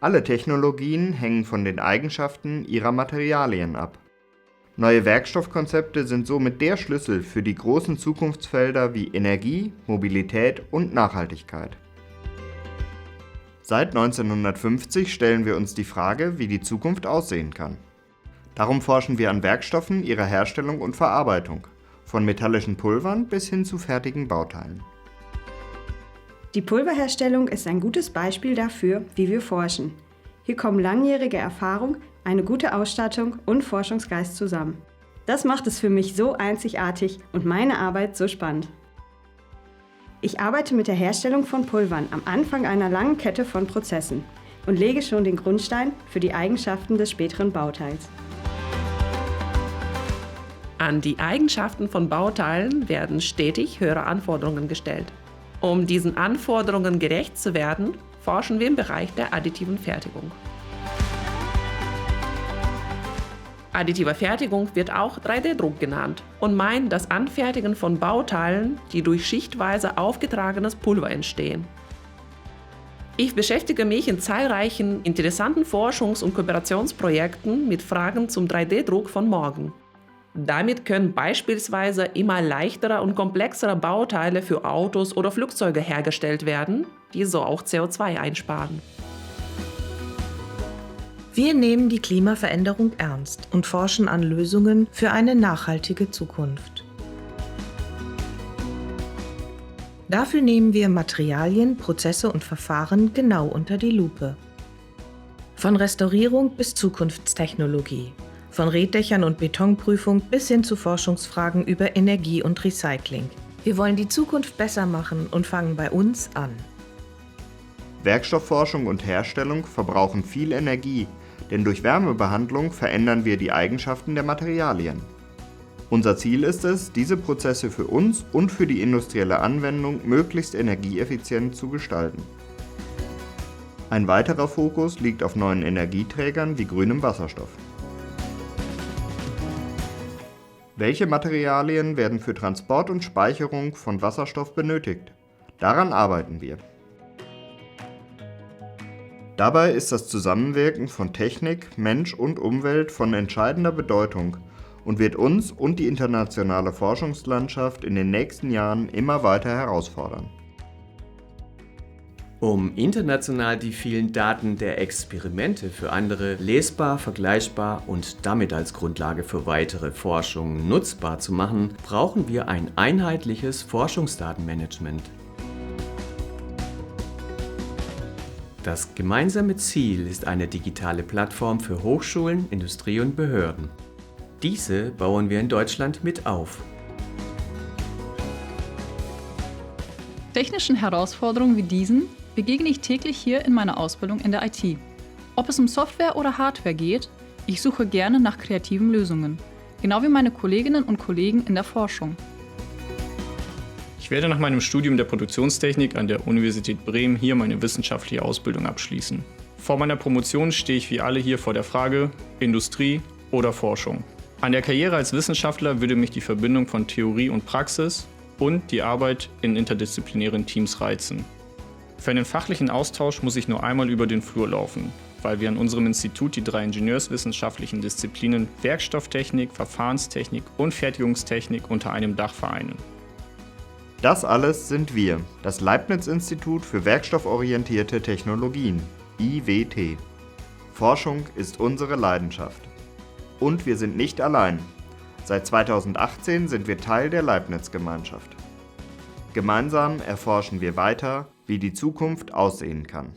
Alle Technologien hängen von den Eigenschaften ihrer Materialien ab. Neue Werkstoffkonzepte sind somit der Schlüssel für die großen Zukunftsfelder wie Energie, Mobilität und Nachhaltigkeit. Seit 1950 stellen wir uns die Frage, wie die Zukunft aussehen kann. Darum forschen wir an Werkstoffen, ihrer Herstellung und Verarbeitung, von metallischen Pulvern bis hin zu fertigen Bauteilen. Die Pulverherstellung ist ein gutes Beispiel dafür, wie wir forschen. Hier kommen langjährige Erfahrung, eine gute Ausstattung und Forschungsgeist zusammen. Das macht es für mich so einzigartig und meine Arbeit so spannend. Ich arbeite mit der Herstellung von Pulvern am Anfang einer langen Kette von Prozessen und lege schon den Grundstein für die Eigenschaften des späteren Bauteils. An die Eigenschaften von Bauteilen werden stetig höhere Anforderungen gestellt. Um diesen Anforderungen gerecht zu werden, forschen wir im Bereich der additiven Fertigung. Additive Fertigung wird auch 3D-Druck genannt und meint das Anfertigen von Bauteilen, die durch schichtweise aufgetragenes Pulver entstehen. Ich beschäftige mich in zahlreichen interessanten Forschungs- und Kooperationsprojekten mit Fragen zum 3D-Druck von morgen. Damit können beispielsweise immer leichtere und komplexere Bauteile für Autos oder Flugzeuge hergestellt werden, die so auch CO2 einsparen. Wir nehmen die Klimaveränderung ernst und forschen an Lösungen für eine nachhaltige Zukunft. Dafür nehmen wir Materialien, Prozesse und Verfahren genau unter die Lupe. Von Restaurierung bis Zukunftstechnologie, von Reetdächern und Betonprüfung bis hin zu Forschungsfragen über Energie und Recycling. Wir wollen die Zukunft besser machen und fangen bei uns an. Werkstoffforschung und Herstellung verbrauchen viel Energie, denn durch Wärmebehandlung verändern wir die Eigenschaften der Materialien. Unser Ziel ist es, diese Prozesse für uns und für die industrielle Anwendung möglichst energieeffizient zu gestalten. Ein weiterer Fokus liegt auf neuen Energieträgern wie grünem Wasserstoff. Welche Materialien werden für Transport und Speicherung von Wasserstoff benötigt? Daran arbeiten wir. Dabei ist das Zusammenwirken von Technik, Mensch und Umwelt von entscheidender Bedeutung und wird uns und die internationale Forschungslandschaft in den nächsten Jahren immer weiter herausfordern. Um international die vielen Daten der Experimente für andere lesbar, vergleichbar und damit als Grundlage für weitere Forschung nutzbar zu machen, brauchen wir ein einheitliches Forschungsdatenmanagement. Das gemeinsame Ziel ist eine digitale Plattform für Hochschulen, Industrie und Behörden. Diese bauen wir in Deutschland mit auf. Technischen Herausforderungen wie diesen begegne ich täglich hier in meiner Ausbildung in der IT. Ob es um Software oder Hardware geht, ich suche gerne nach kreativen Lösungen, genau wie meine Kolleginnen und Kollegen in der Forschung. Ich werde nach meinem Studium der Produktionstechnik an der Universität Bremen hier meine wissenschaftliche Ausbildung abschließen. Vor meiner Promotion stehe ich wie alle hier vor der Frage, Industrie oder Forschung. An der Karriere als Wissenschaftler würde mich die Verbindung von Theorie und Praxis und die Arbeit in interdisziplinären Teams reizen. Für einen fachlichen Austausch muss ich nur einmal über den Flur laufen, weil wir an unserem Institut die 3 ingenieurswissenschaftlichen Disziplinen Werkstofftechnik, Verfahrenstechnik und Fertigungstechnik unter einem Dach vereinen. Das alles sind wir, das Leibniz-Institut für werkstofforientierte Technologien, IWT. Forschung ist unsere Leidenschaft. Und wir sind nicht allein. Seit 2018 sind wir Teil der Leibniz-Gemeinschaft. Gemeinsam erforschen wir weiter, wie die Zukunft aussehen kann.